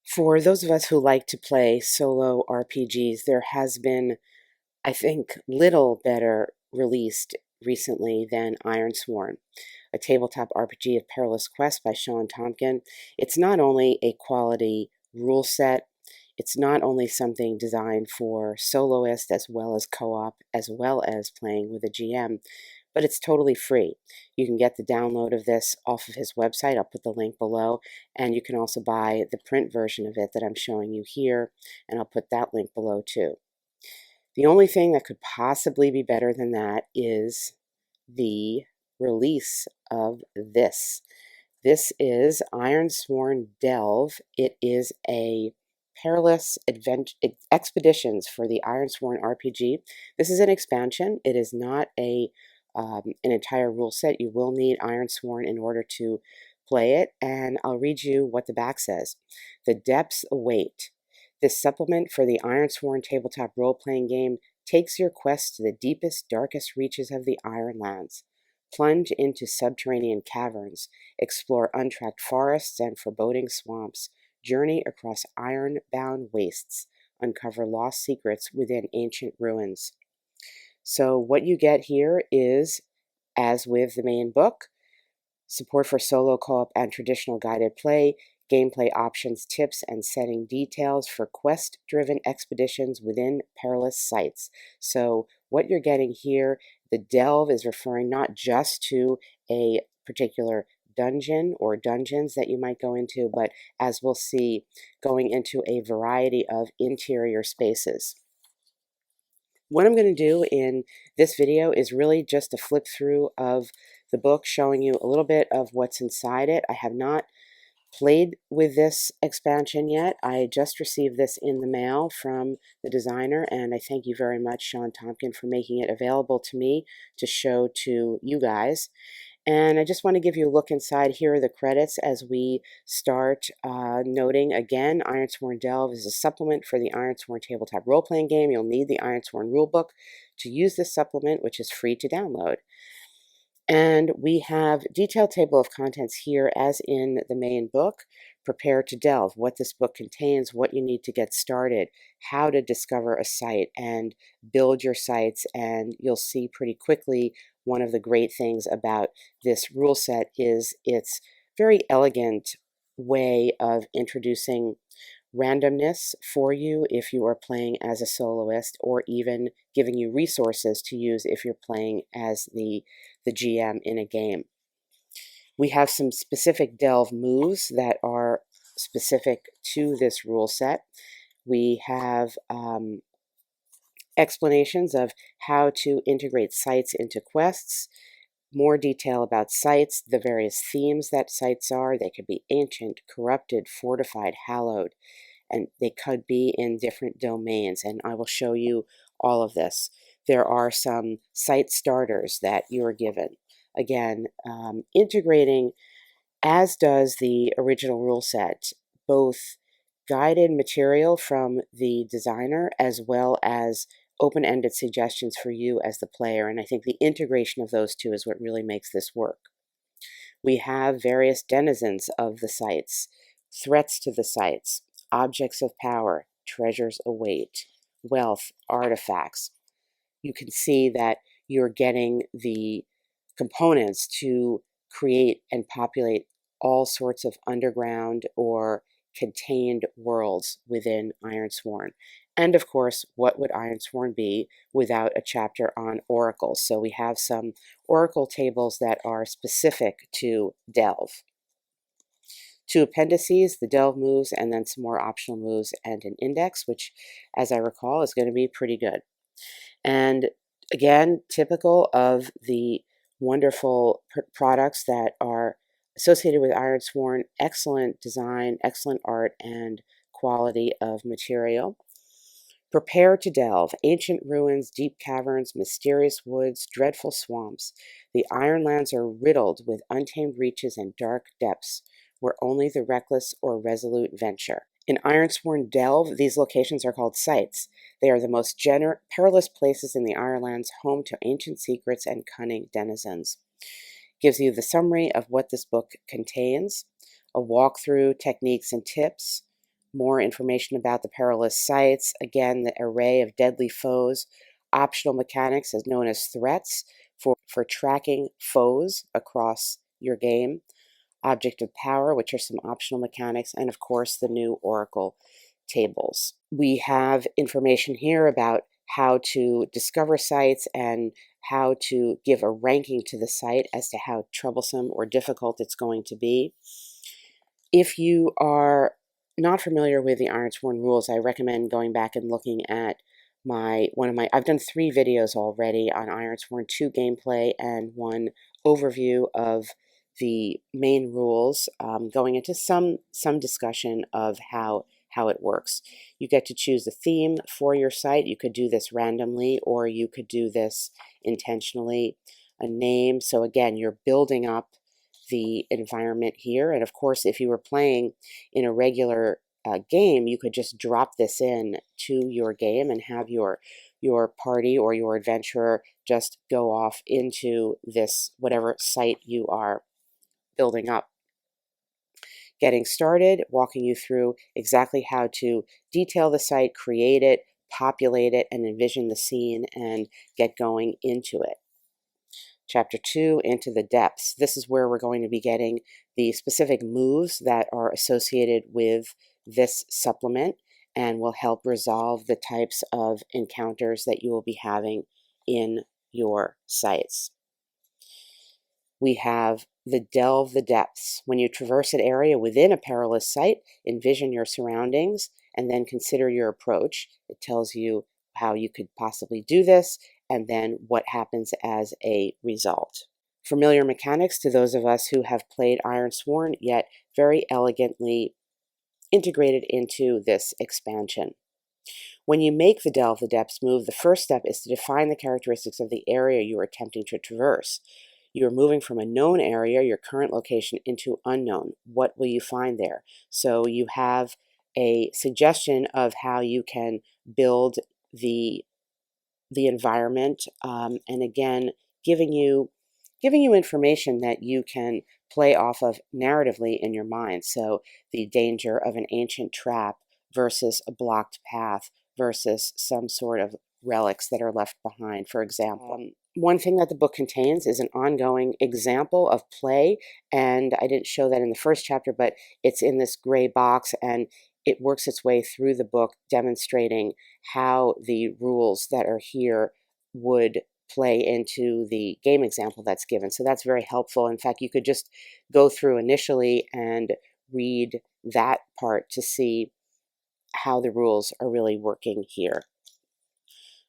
For those of us who like to play solo RPGs, there has been, I think, little better released recently than Ironsworn, a tabletop RPG of Perilous Quest by Sean Tompkin. It's not only a quality rule set, it's not only something designed for soloist as well as co-op, as well as playing with a GM, but it's totally free. You can get the download of this off of his website. I'll put the link below, and you can also buy the print version of it that I'm showing you here, and I'll put that link below too. The only thing that could possibly be better than that is the release of this. This is Ironsworn Delve. It is a perilous expeditions for the Ironsworn RPG. This is an expansion. It is not an entire rule set. You will need Ironsworn in order to play it, and I'll read you what the back says. The depths await. This supplement for the Ironsworn tabletop role-playing game takes your quest to the deepest, darkest reaches of the Ironlands. Plunge into subterranean caverns, explore untracked forests and foreboding swamps, journey across iron-bound wastes, uncover lost secrets within ancient ruins. So what you get here is, as with the main book, support for solo co-op and traditional guided play, gameplay options, tips, and setting details for quest-driven expeditions within perilous sites. So what you're getting here, the delve is referring not just to a particular dungeon or dungeons that you might go into, but as we'll see, going into a variety of interior spaces. What I'm going to do in this video is really just a flip through of the book, showing you a little bit of what's inside it. I have not played with this expansion yet. I just received this in the mail from the designer, and I thank you very much, Sean Tompkin, for making it available to me to show to you guys. And I just want to give you a look inside. Here are the credits as we start, noting again, Ironsworn Delve is a supplement for the Ironsworn tabletop role-playing game. You'll need the Ironsworn rulebook to use this supplement, which is free to download. And we have detailed table of contents here as in the main book. Prepare to delve, what this book contains, what you need to get started, how to discover a site and build your sites. And you'll see pretty quickly one of the great things about this rule set is its very elegant way of introducing randomness for you if you are playing as a soloist, or even giving you resources to use if you're playing as the GM in a game. We have some specific delve moves that are specific to this rule set. We have explanations of how to integrate sites into quests, more detail about sites, the various themes that sites are. They could be ancient, corrupted, fortified, hallowed, and they could be in different domains, and I will show you all of this. There are some site starters that you're given. Again, integrating, as does the original rule set, both guided material from the designer as well as open-ended suggestions for you as the player, and I think the integration of those two is what really makes this work. We have various denizens of the sites, threats to the sites, objects of power, treasures await, wealth, artifacts. You can see that you're getting the components to create and populate all sorts of underground or contained worlds within Ironsworn. And of course, what would Ironsworn be without a chapter on oracles? So we have some oracle tables that are specific to delve. Two appendices, the delve moves, and then some more optional moves and an index, which, as I recall, is going to be pretty good. And again, typical of the wonderful products that are associated with Ironsworn, excellent design, excellent art, and quality of material. Prepare to delve. Ancient ruins, deep caverns, mysterious woods, dreadful swamps. The Ironlands are riddled with untamed reaches and dark depths, where only the reckless or resolute venture. In Ironsworn Delve, these locations are called sites. They are the most perilous places in the Ironlands, home to ancient secrets and cunning denizens. Gives you the summary of what this book contains, a walkthrough, techniques and tips, More information about the perilous sites, again, the array of deadly foes, optional mechanics as known as threats for tracking foes across your game, object of power, which are some optional mechanics, and of course the new oracle tables. We have information here about how to discover sites and how to give a ranking to the site as to how troublesome or difficult it's going to be. If you are not familiar with the Ironsworn rules, I recommend going back and looking at I've done 3 videos already on Ironsworn, 2 gameplay and 1 overview of the main rules, going into some discussion of how it works. You get to choose a theme for your site. You could do this randomly, or you could do this intentionally. A name, so again, you're building up the environment here. And of course, if you were playing in a regular game, you could just drop this in to your game and have your party or your adventurer just go off into this whatever site you are building up. Getting started, walking you through exactly how to detail the site, create it, populate it, and envision the scene and get going into it. Chapter 2, Into the Depths. This is where we're going to be getting the specific moves that are associated with this supplement and will help resolve the types of encounters that you will be having in your sites. We have the Delve the Depths. When you traverse an area within a perilous site, envision your surroundings and then consider your approach. It tells you how you could possibly do this and then what happens as a result. Familiar mechanics to those of us who have played Ironsworn, yet very elegantly integrated into this expansion. When you make the Delve the Depths move, the first step is to define the characteristics of the area you are attempting to traverse. You are moving from a known area, your current location, into unknown. What will you find there? So you have a suggestion of how you can build the environment, and again, giving you information that you can play off of narratively in your mind. So the danger of an ancient trap versus a blocked path versus some sort of relics that are left behind, for example. One thing that the book contains is an ongoing example of play, and I didn't show that in the first chapter, but it's in this gray box, and it works its way through the book, demonstrating how the rules that are here would play into the game example that's given. So that's very helpful. In fact, you could just go through initially and read that part to see how the rules are really working here.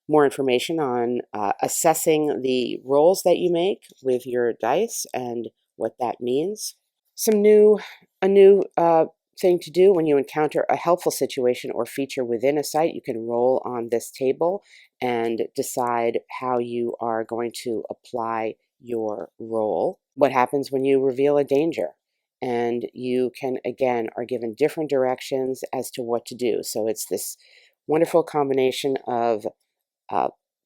More information on assessing the rolls that you make with your dice and what that means. A new thing to do when you encounter a helpful situation or feature within a site, you can roll on this table and decide how you are going to apply your roll. What happens when you reveal a danger? And you can, again, are given different directions as to what to do. So it's this wonderful combination of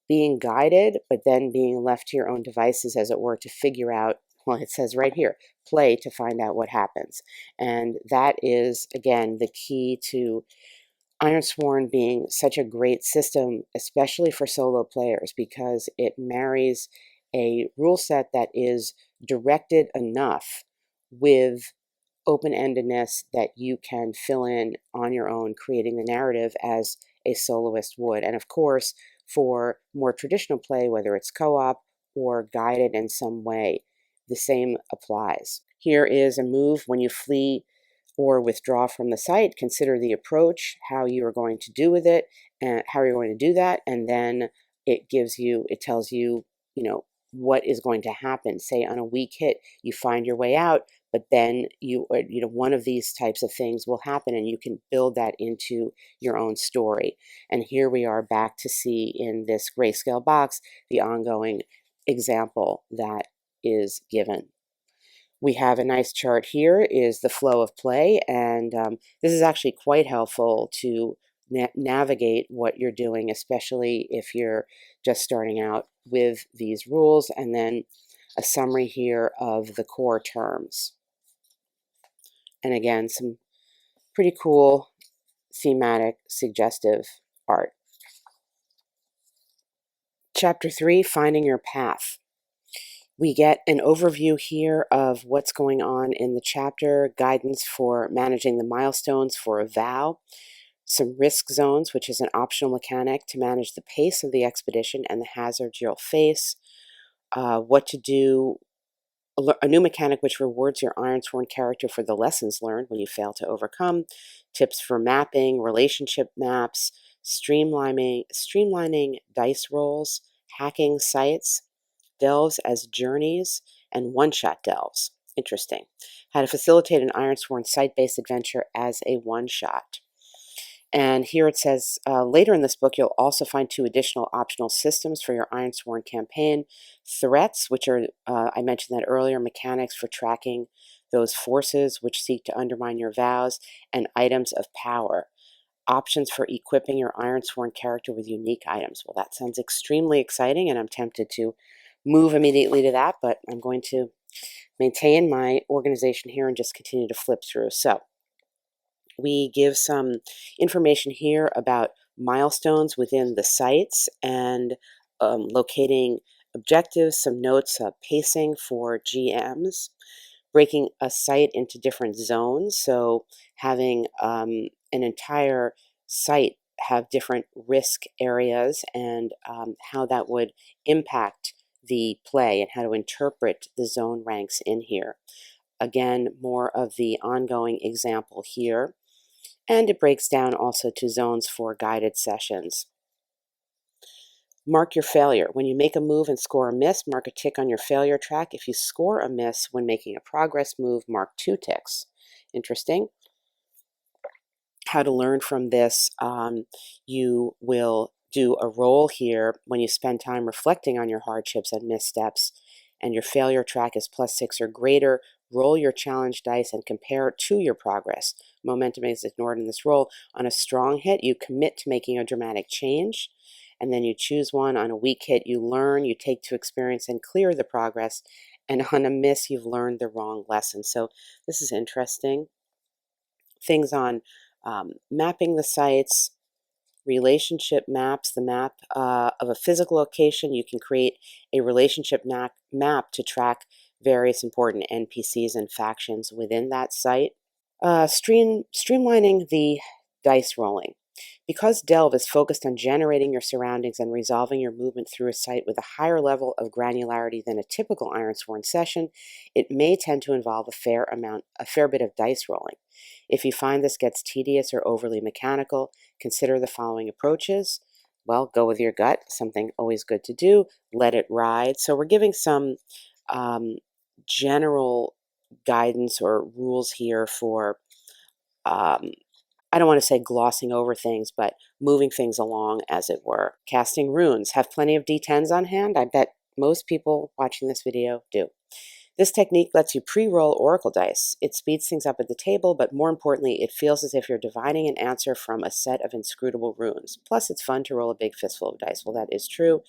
being guided, but then being left to your own devices, as it were, to figure out, well, it says right here, play to find out what happens. And that is, again, the key to Ironsworn being such a great system, especially for solo players, because it marries a rule set that is directed enough with open-endedness that you can fill in on your own, creating the narrative as a soloist would. And of course, for more traditional play, whether it's co-op or guided in some way, the same applies. Here is a move when you flee or withdraw from the site. Consider the approach, how you are going to do with it, and how you're going to do that, and then it tells you, what is going to happen. Say on a weak hit, you find your way out, but then one of these types of things will happen, and you can build that into your own story. And here we are back to see in this grayscale box the ongoing example that is given. We have a nice chart here, is the flow of play, and this is actually quite helpful to navigate what you're doing, especially if you're just starting out with these rules, and then a summary here of the core terms. And again, some pretty cool thematic, suggestive art. Chapter 3, Finding Your Path. We get an overview here of what's going on in the chapter, guidance for managing the milestones for a vow, some risk zones, which is an optional mechanic to manage the pace of the expedition and the hazards you'll face, what to do, a new mechanic which rewards your Ironsworn character for the lessons learned when you fail to overcome, tips for mapping, relationship maps, streamlining dice rolls, hacking sites, delves as journeys, and one-shot delves. Interesting. How to facilitate an Ironsworn site-based adventure as a one-shot. And here it says, later in this book, you'll also find 2 additional optional systems for your Ironsworn campaign. Threats, which are, I mentioned that earlier, mechanics for tracking those forces which seek to undermine your vows, and items of power. Options for equipping your Ironsworn character with unique items. Well, that sounds extremely exciting, and I'm tempted to move immediately to that, but I'm going to maintain my organization here and just continue to flip through. So we give some information here about milestones within the sites and locating objectives, some notes, pacing for GMs, breaking a site into different zones. So having an entire site have different risk areas and how that would impact the play and how to interpret the zone ranks in here. Again, more of the ongoing example here. And it breaks down also to zones for guided sessions. Mark your failure. When you make a move and score a miss, mark a tick on your failure track. If you score a miss when making a progress move, mark 2 ticks. Interesting. How to learn from this, you will do a roll here when you spend time reflecting on your hardships and missteps, and your failure track is +6 or greater. Roll your challenge dice and compare it to your progress. Momentum is ignored in this roll. On a strong hit, you commit to making a dramatic change, and then you choose one. On a weak hit, you learn, you take to experience and clear the progress, and on a miss, you've learned the wrong lesson. So this is interesting. Things on mapping the sites, relationship maps, the map of a physical location. You can create a relationship map to track various important NPCs and factions within that site. Streamlining the dice rolling. Because Delve is focused on generating your surroundings and resolving your movement through a site with a higher level of granularity than a typical Ironsworn session, it may tend to involve a fair bit of dice rolling. If you find this gets tedious or overly mechanical, consider the following approaches. Well, go with your gut, something always good to do. Let it ride. So we're giving some general guidance or rules here for I don't want to say glossing over things, but moving things along, as it were. Casting runes. Have plenty of D10s on hand? I bet most people watching this video do. This technique lets you pre-roll oracle dice. It speeds things up at the table, but more importantly, it feels as if you're divining an answer from a set of inscrutable runes. Plus, it's fun to roll a big fistful of dice. Well, that is true.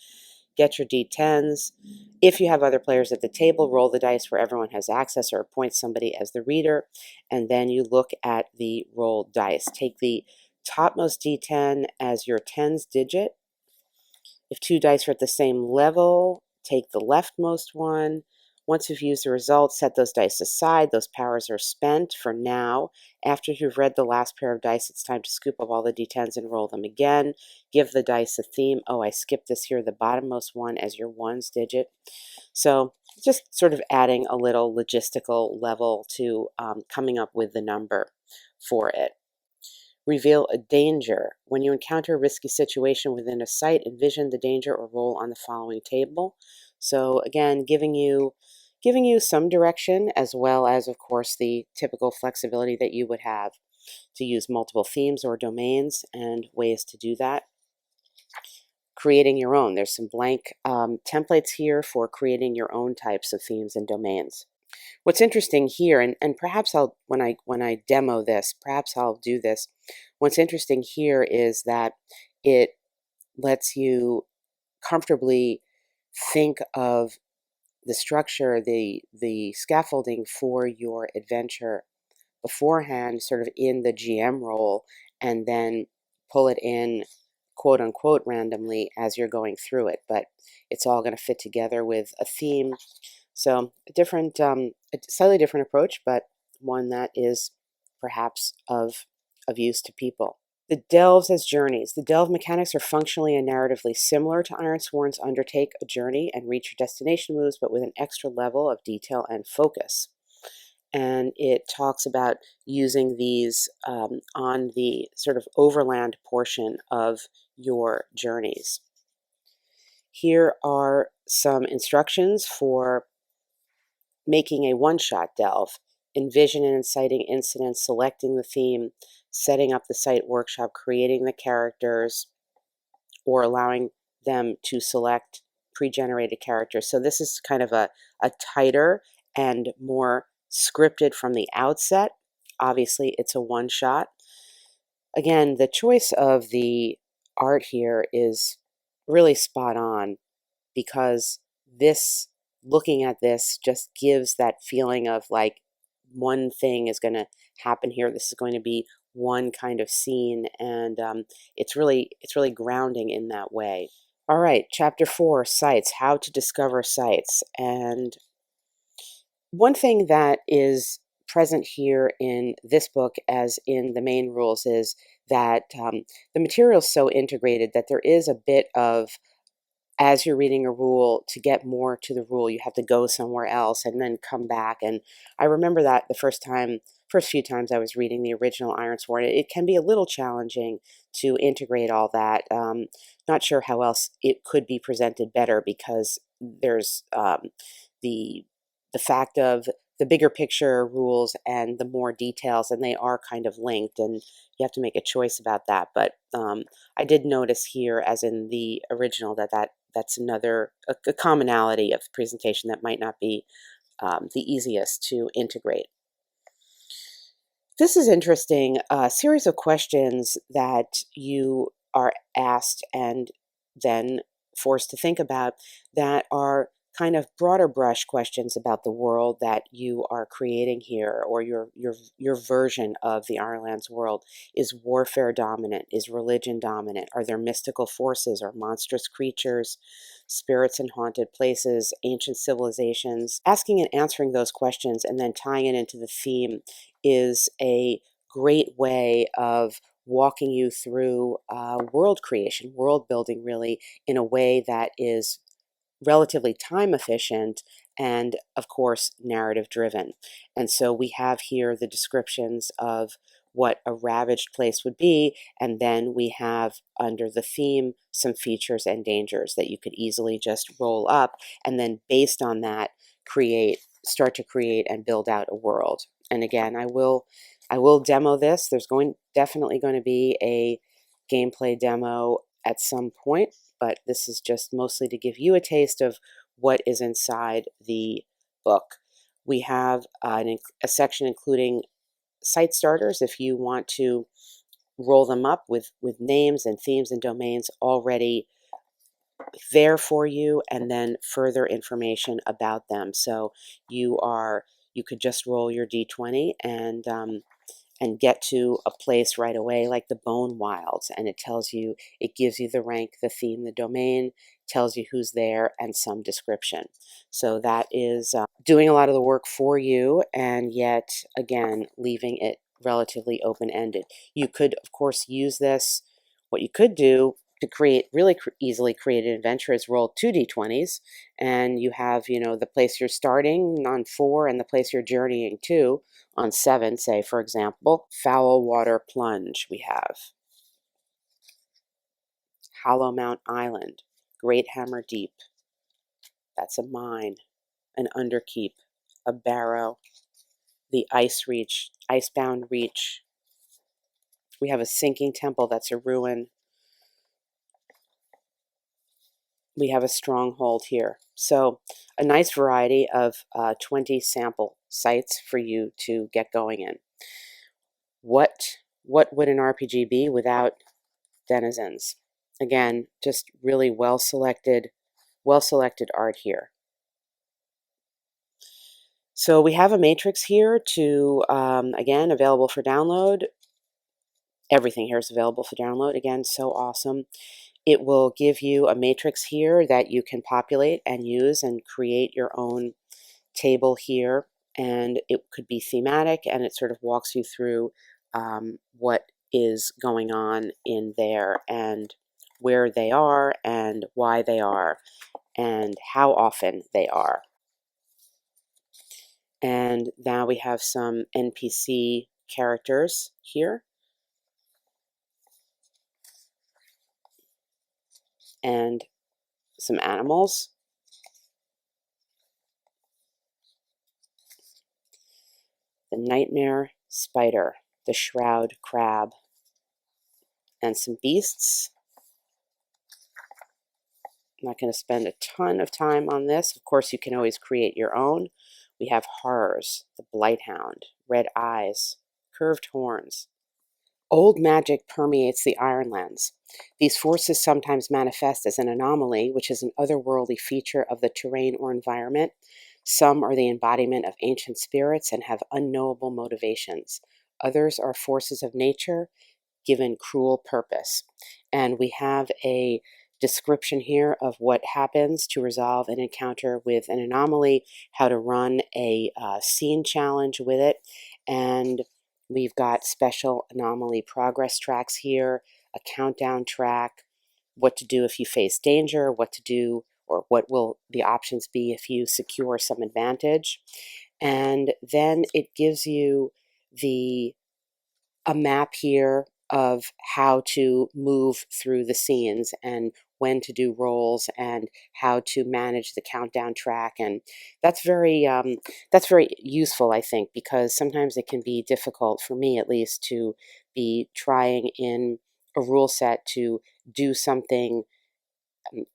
Get your D10s. If you have other players at the table, roll the dice where everyone has access or appoint somebody as the reader, and then you look at the rolled dice. Take the topmost D10 as your tens digit. If 2 dice are at the same level, take the leftmost one. Once you've used the results, set those dice aside. Those powers are spent for now. After you've read the last pair of dice, it's time to scoop up all the D10s and roll them again. Give the dice a theme. Oh, I skipped this here, the bottommost one as your ones digit. So just sort of adding a little logistical level to coming up with the number for it. Reveal a danger. When you encounter a risky situation within a site, envision the danger or roll on the following table. So again, giving you some direction, as well as, of course, the typical flexibility that you would have to use multiple themes or domains and ways to do that. Creating your own. There's some blank templates here for creating your own types of themes and domains. What's interesting here, and perhaps I'll when I demo this, perhaps I'll do this. What's interesting here is that it lets you comfortably think of the structure, the scaffolding for your adventure beforehand, sort of in the GM role, and then pull it in quote unquote randomly as you're going through it, but it's all going to fit together with a theme. So a slightly different approach, but one that is perhaps of use to people. The delves as journeys. The delve mechanics are functionally and narratively similar to Ironsworn's undertake a journey and reach your destination moves, but with an extra level of detail and focus. And it talks about using these on the sort of overland portion of your journeys. Here are some instructions for making a one-shot delve. Envision and inciting incidents, selecting the theme, setting up the site workshop, creating the characters, or allowing them to select pre-generated characters. So this is kind of a tighter and more scripted from the outset. Obviously, it's a one-shot. Again, the choice of the art here is really spot on, because this, looking at this, just gives that feeling of like one thing is going to happen here. This is going to be one kind of scene, and it's really grounding in that way. All right, chapter 4, sites, how to discover sites. And one thing that is present here in this book, as in the main rules, is that the material is so integrated that there is a bit of, as you're reading a rule, to get more to the rule, you have to go somewhere else and then come back. And I remember that the first few times I was reading the original Ironsworn, it can be a little challenging to integrate all that. Not sure how else it could be presented better, because there's the fact of the bigger picture rules and the more details, and they are kind of linked, and you have to make a choice about that. But I did notice here, as in the original, that's another a commonality of presentation that might not be the easiest to integrate. This is interesting. A series of questions that you are asked and then forced to think about, that are kind of broader brush questions about the world that you are creating here, or your version of the Ireland's world. Is warfare dominant? Is religion dominant? Are there mystical forces or monstrous creatures, spirits in haunted places, ancient civilizations? Asking and answering those questions and then tying it into the theme is a great way of walking you through world creation, world building, really, in a way that is relatively time efficient and, of course, narrative driven. And so we have here the descriptions of what a ravaged place would be, and then we have under the theme some features and dangers that you could easily just roll up, and then based on that start to create and build out a world. And again, I will demo this. There's definitely going to be a gameplay demo at some point, but this is just mostly to give you a taste of what is inside the book. We have a section including site starters, if you want to roll them up with names and themes and domains already there for you, and then further information about them. So you could just roll your d20 and get to a place right away, like the Bone Wilds, and it gives you the rank, the theme, the domain, tells you who's there, and some description. So that is doing a lot of the work for you, and yet again leaving it relatively open-ended. You could, of course, use this. What you could do to create easily create an adventure is roll 2 d20s, and you have, the place you're starting on 4 and the place you're journeying to on 7, say, for example. Foul Water Plunge we have. Hollow Mount Island. Great Hammer Deep. That's a mine. An underkeep. A barrow. The Icebound Reach. We have a sinking temple, that's a ruin. We have a stronghold here. So a nice variety of 20 sample sites for you to get going in. What would an RPG be without Denizens? Again, just really well selected art here. So we have a matrix here again, available for download. Everything here is available for download. Again, so awesome. It will give you a matrix here that you can populate and use and create your own table here. And it could be thematic, and it sort of walks you through what is going on in there and where they are and why they are and how often they are. And now we have some NPC characters here. And some animals. The nightmare spider, the shroud crab, and some beasts. I'm not going to spend a ton of time on this. Of course, you can always create your own. We have horrors, the blighthound, red eyes, curved horns. Old magic permeates the Ironlands. These forces sometimes manifest as an anomaly, which is an otherworldly feature of the terrain or environment. Some are the embodiment of ancient spirits and have unknowable motivations. Others are forces of nature given cruel purpose. And we have a description here of what happens to resolve an encounter with an anomaly, how to run a scene challenge with it, and we've got special anomaly progress tracks here, a countdown track, what to do if you face danger, what to do or what will the options be if you secure some advantage. And then it gives you a map here of how to move through the scenes and when to do rolls and how to manage the countdown track. And that's very useful, I think, because sometimes it can be difficult, for me at least, to be trying in a rule set to do something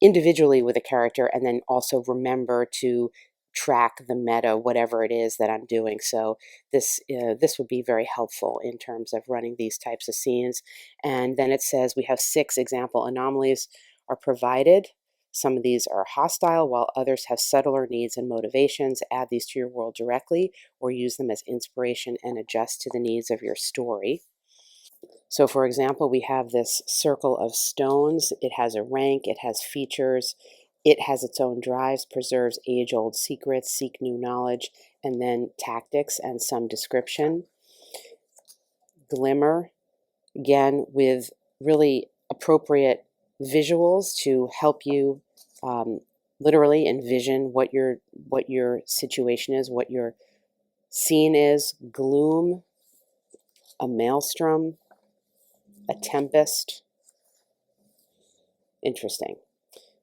individually with a character and then also remember to track the meta, whatever it is that I'm doing. So this would be very helpful in terms of running these types of scenes. And then it says we have 6 example anomalies are provided. Some of these are hostile, while others have subtler needs and motivations. Add these to your world directly or use them as inspiration and adjust to the needs of your story. So for example, we have this circle of stones. It has a rank, it has features, it has its own drives, preserves age-old secrets, seek new knowledge, and then tactics and some description. Glimmer, again, with really appropriate visuals to help you literally envision what your situation is, what your scene is. Gloom, a maelstrom, a tempest. Interesting.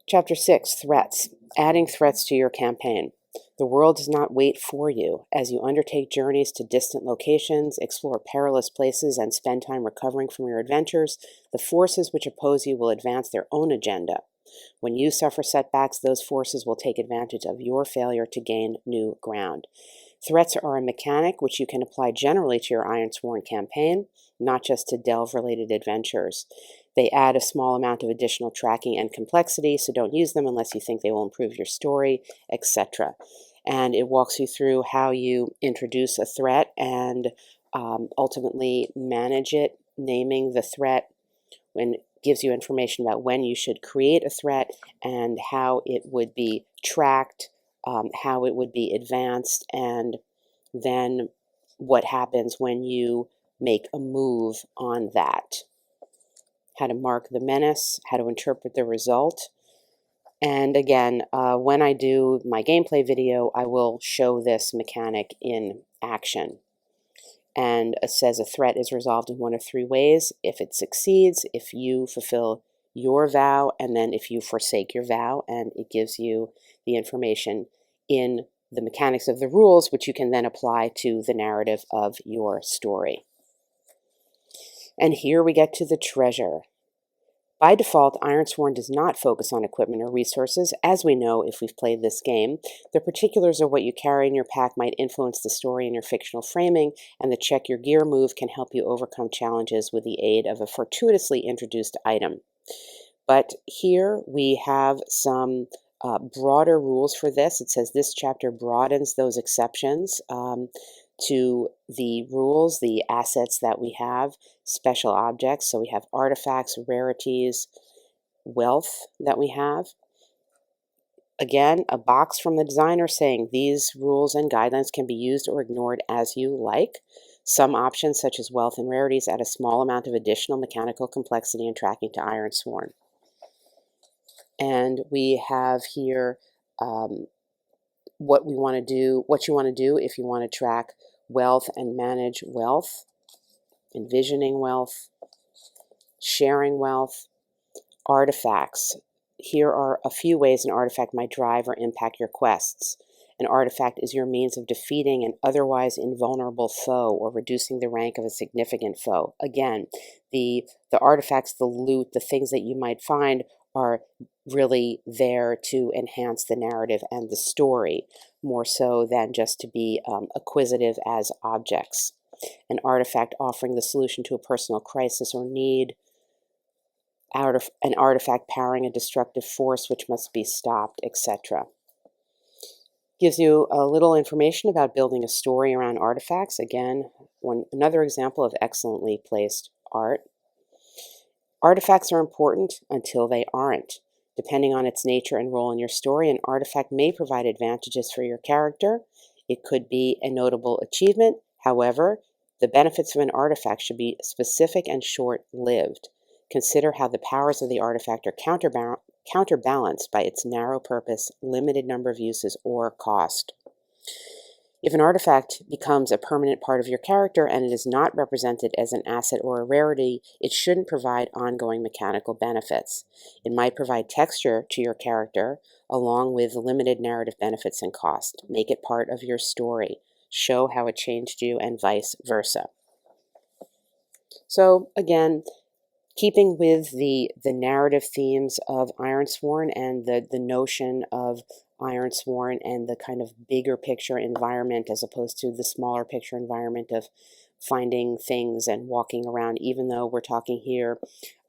Chapter 6, Threats. Adding threats to your campaign. The world does not wait for you. As you undertake journeys to distant locations, explore perilous places, and spend time recovering from your adventures, the forces which oppose you will advance their own agenda. When you suffer setbacks, those forces will take advantage of your failure to gain new ground. Threats are a mechanic which you can apply generally to your Ironsworn campaign, not just to delve-related adventures. They add a small amount of additional tracking and complexity, so don't use them unless you think they will improve your story, etc. And it walks you through how you introduce a threat and ultimately manage it, naming the threat, when it gives you information about when you should create a threat and how it would be tracked, how it would be advanced, and then what happens when you make a move on that. How to mark the menace, how to interpret the result. And again, when I do my gameplay video, I will show this mechanic in action. And it says a threat is resolved in one of 3 ways. If it succeeds, if you fulfill your vow, and then if you forsake your vow, and it gives you the information in the mechanics of the rules, which you can then apply to the narrative of your story. And here we get to the treasure. By default, Ironsworn does not focus on equipment or resources, as we know if we've played this game. The particulars of what you carry in your pack might influence the story in your fictional framing, and the check your gear move can help you overcome challenges with the aid of a fortuitously introduced item. But here we have some broader rules for this. It says this chapter broadens those exceptions. to the rules, the assets that we have, special objects. So we have artifacts, rarities, wealth that we have. Again, a box from the designer saying these rules and guidelines can be used or ignored as you like. Some options, such as wealth and rarities, add a small amount of additional mechanical complexity and tracking to Ironsworn. And we have here what you want to do if you want to track wealth and manage wealth, envisioning wealth, sharing wealth, artifacts. Here are a few ways an artifact might drive or impact your quests. An artifact is your means of defeating an otherwise invulnerable foe or reducing the rank of a significant foe. Again, the artifacts, the loot, the things that you might find are really there to enhance the narrative and the story, more so than just to be acquisitive as objects. An artifact offering the solution to a personal crisis or need, an artifact powering a destructive force which must be stopped, etc. Gives you a little information about building a story around artifacts. Again, another example of excellently placed art. Artifacts are important until they aren't. Depending on its nature and role in your story, an artifact may provide advantages for your character. It could be a notable achievement. However, the benefits of an artifact should be specific and short-lived. Consider how the powers of the artifact are counterbalanced by its narrow purpose, limited number of uses, or cost. If an artifact becomes a permanent part of your character and it is not represented as an asset or a rarity, it shouldn't provide ongoing mechanical benefits. It might provide texture to your character along with limited narrative benefits and cost. Make it part of your story. Show how it changed you and vice versa. So again, keeping with the narrative themes of Ironsworn and the notion of Ironsworn and the kind of bigger picture environment as opposed to the smaller picture environment of finding things and walking around, even though we're talking here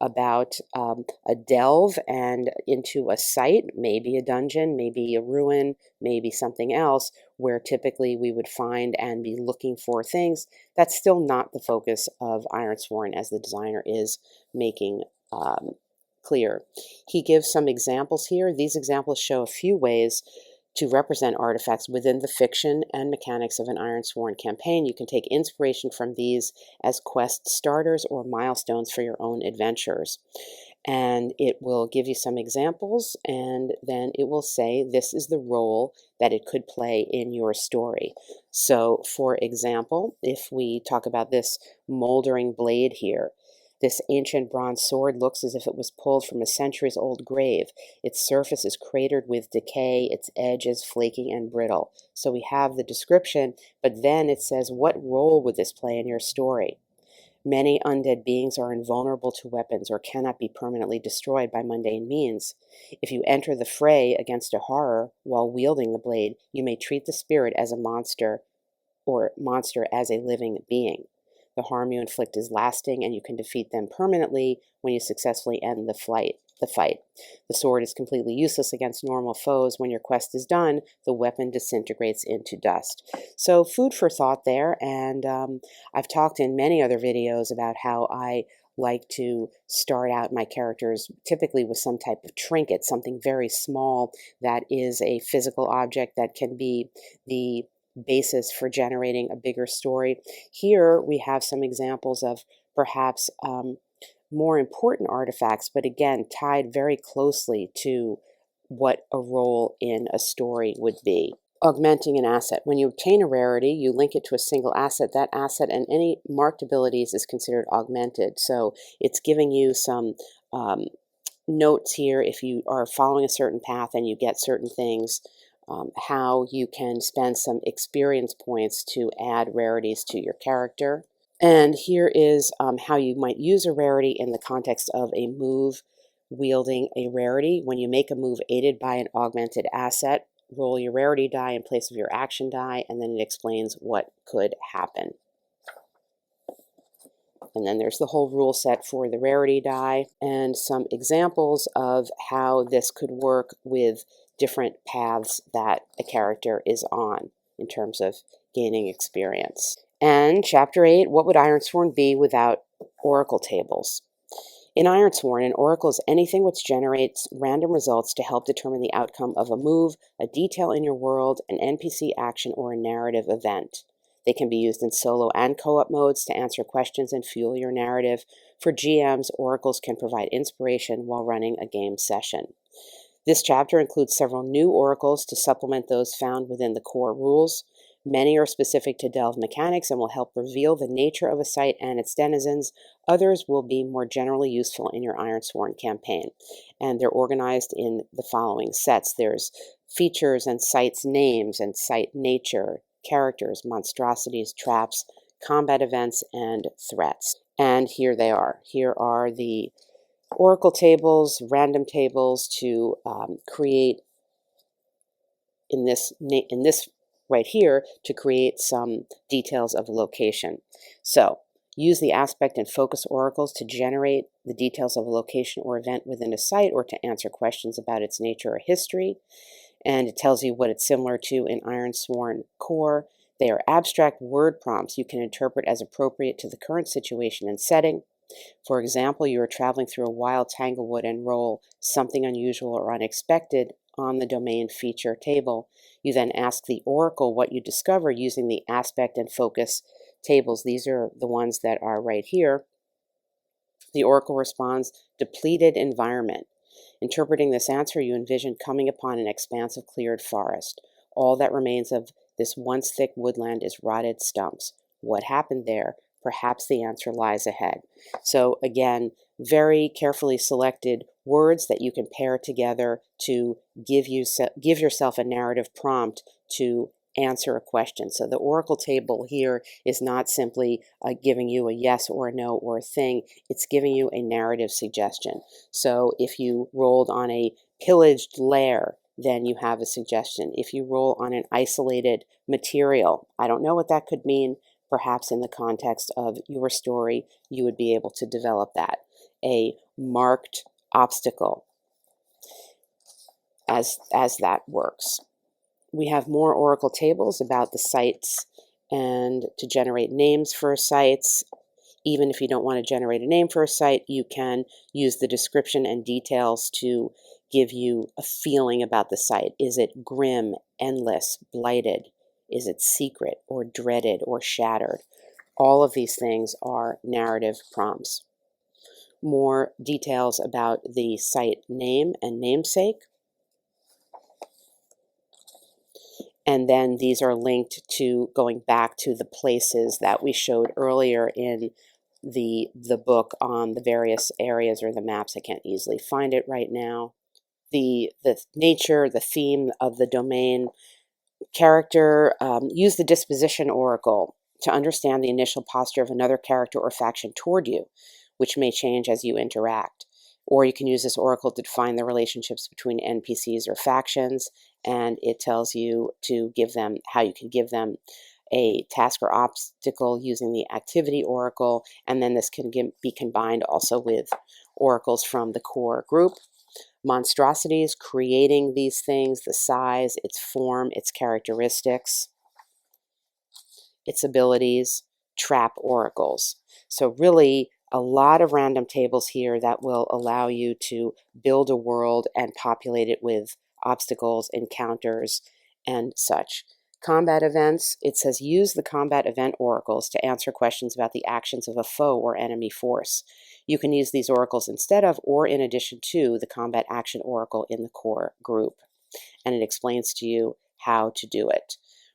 about a delve and into a site, maybe a dungeon, maybe a ruin, maybe something else, where typically we would find and be looking for things. That's still not the focus of Ironsworn, as the designer is making clear. He gives some examples here. These examples show a few ways to represent artifacts within the fiction and mechanics of an Ironsworn campaign. You can take inspiration from these as quest starters or milestones for your own adventures. And it will give you some examples, and then it will say this is the role that it could play in your story. So, for example, if we talk about this moldering blade here, this ancient bronze sword looks as if it was pulled from a centuries-old grave. Its surface is cratered with decay, its edge is flaky and brittle. So we have the description, but then it says, what role would this play in your story? Many undead beings are invulnerable to weapons or cannot be permanently destroyed by mundane means. If you enter the fray against a horror while wielding the blade, you may treat the spirit as a monster or monster as a living being. The harm you inflict is lasting, and you can defeat them permanently when you successfully end the fight. The sword is completely useless against normal foes. When your quest is done, the weapon disintegrates into dust. So food for thought there, and I've talked in many other videos about how I like to start out my characters typically with some type of trinket, something very small that is a physical object that can be the basis for generating a bigger story. Here we have some examples of perhaps more important artifacts, but again, tied very closely to what a role in a story would be. Augmenting an asset. When you obtain a rarity, you link it to a single asset. That asset and any marked abilities is considered augmented. So it's giving you some notes here if you are following a certain path and you get certain things, how you can spend some experience points to add rarities to your character. And here is how you might use a rarity in the context of a move wielding a rarity. When you make a move aided by an augmented asset, roll your rarity die in place of your action die, and then it explains what could happen. And then there's the whole rule set for the rarity die and some examples of how this could work with different paths that a character is on in terms of gaining experience. And Chapter 8, what would Ironsworn be without oracle tables? In Ironsworn, an oracle is anything which generates random results to help determine the outcome of a move, a detail in your world, an NPC action, or a narrative event. They can be used in solo and co-op modes to answer questions and fuel your narrative. For GMs, oracles can provide inspiration while running a game session. This chapter includes several new oracles to supplement those found within the core rules. Many are specific to Delve mechanics and will help reveal the nature of a site and its denizens. Others will be more generally useful in your Ironsworn campaign. And they're organized in the following sets. There's features and sites names and site nature, characters, monstrosities, traps, combat events, and threats. And here they are. Here are the oracle tables, random tables to create in this right here to create some details of a location. So use the aspect and focus oracles to generate the details of a location or event within a site or to answer questions about its nature or history. And it tells you what it's similar to in Ironsworn Core. They are abstract word prompts you can interpret as appropriate to the current situation and setting. For example, you are traveling through a wild tanglewood and roll something unusual or unexpected on the domain feature table. You then ask the oracle what you discover using the aspect and focus tables. These are the ones that are right here. The oracle responds, depleted environment. Interpreting this answer, you envision coming upon an expanse of cleared forest. All that remains of this once thick woodland is rotted stumps. What happened there? Perhaps the answer lies ahead. So again, very carefully selected words that you can pair together to give yourself a narrative prompt to answer a question. So the oracle table here is not simply giving you a yes or a no or a thing. It's giving you a narrative suggestion. So if you rolled on a pillaged lair, then you have a suggestion. If you roll on an isolated material, I don't know what that could mean. Perhaps in the context of your story, you would be able to develop that. A marked obstacle, as that works. We have more oracle tables about the sites and to generate names for sites. Even if you don't want to generate a name for a site, you can use the description and details to give you a feeling about the site. Is it grim, endless, blighted? Is it secret or dreaded or shattered? All of these things are narrative prompts. More details about the site name and namesake. And then these are linked to going back to the places that we showed earlier in the book on the various areas or the maps. I can't easily find it right now. The nature, the theme of the domain. Character, use the disposition oracle to understand the initial posture of another character or faction toward you, which may change as you interact. Or you can use this oracle to define the relationships between NPCs or factions, and it tells you to give them how you can give them a task or obstacle using the activity oracle, and then this can be combined also with oracles from the core group. Monstrosities, creating these things, the size, its form, its characteristics, its abilities, trap oracles. So really a lot of random tables here that will allow you to build a world and populate it with obstacles, encounters, and such. Combat events, it says use the combat event oracles to answer questions about the actions of a foe or enemy force. You can use these oracles instead of or in addition to the combat action oracle in the core group. And it explains to you how to do it.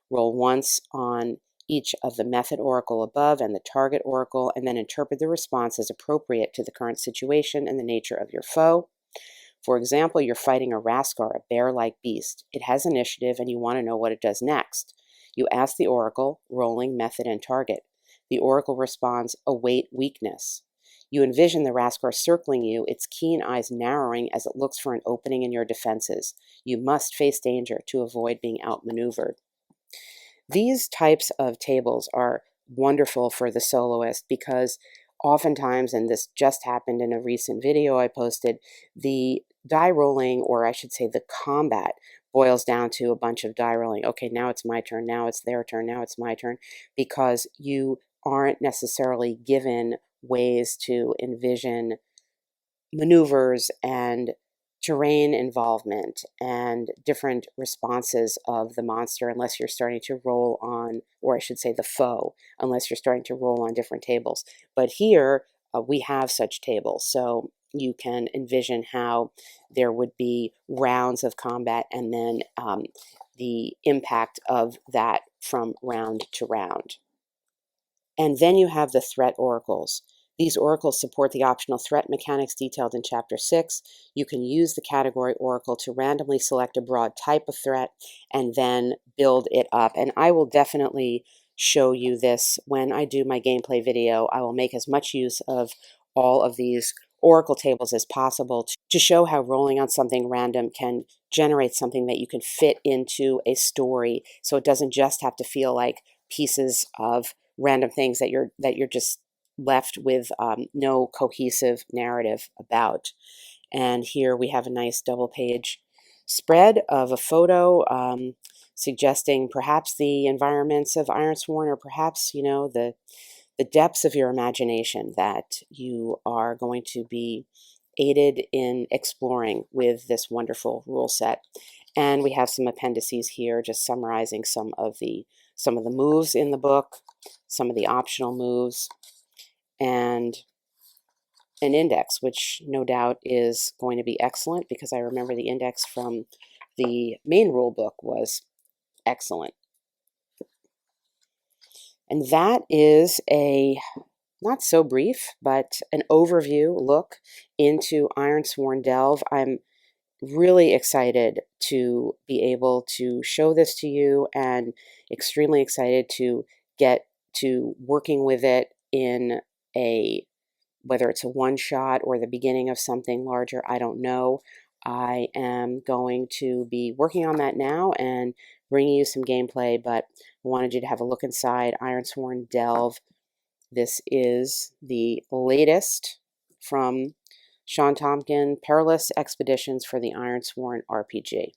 Roll once on each of the method oracle above and the target oracle, and then interpret the response as appropriate to the current situation and the nature of your foe. For example, you're fighting a Raskar, a bear-like beast. It has initiative and you want to know what it does next. You ask the oracle, rolling, method, and target. The oracle responds, await weakness. You envision the Raskar circling you, its keen eyes narrowing as it looks for an opening in your defenses. You must face danger to avoid being outmaneuvered. These types of tables are wonderful for the soloist because oftentimes, and this just happened in a recent video I posted, the die rolling, or I should say the combat, boils down to a bunch of die rolling. Okay, now it's my turn, now it's their turn, now it's my turn, because you aren't necessarily given ways to envision maneuvers and terrain involvement and different responses of the monster unless you're starting to roll on, or I should say the foe, unless you're starting to roll on different tables. But here we have such tables, so you can envision how there would be rounds of combat and then the impact of that from round to round. And then you have the threat oracles. These oracles support the optional threat mechanics detailed in Chapter 6. You can use the category oracle to randomly select a broad type of threat and then build it up. And I will definitely show you this when I do my gameplay video. I will make as much use of all of these oracle tables as possible to show how rolling on something random can generate something that you can fit into a story, so it doesn't just have to feel like pieces of random things that you're just left with no cohesive narrative about. And here we have a nice double page spread of a photo suggesting perhaps the environments of Ironsworn, or perhaps, you know, the depths of your imagination that you are going to be aided in exploring with this wonderful rule set. And we have some appendices here just summarizing some of the moves in the book, some of the optional moves, and an index, which no doubt is going to be excellent because I remember the index from the main rule book was excellent. And that is a not so brief, but an overview look into Ironsworn Delve. I'm really excited to be able to show this to you and extremely excited to get to working with it in a, whether it's a one-shot or the beginning of something larger, I don't know. I am going to be working on that now and bringing you some gameplay, but I wanted you to have a look inside Ironsworn Delve. This is the latest from Sean Tompkin, Perilous Expeditions for the Ironsworn RPG.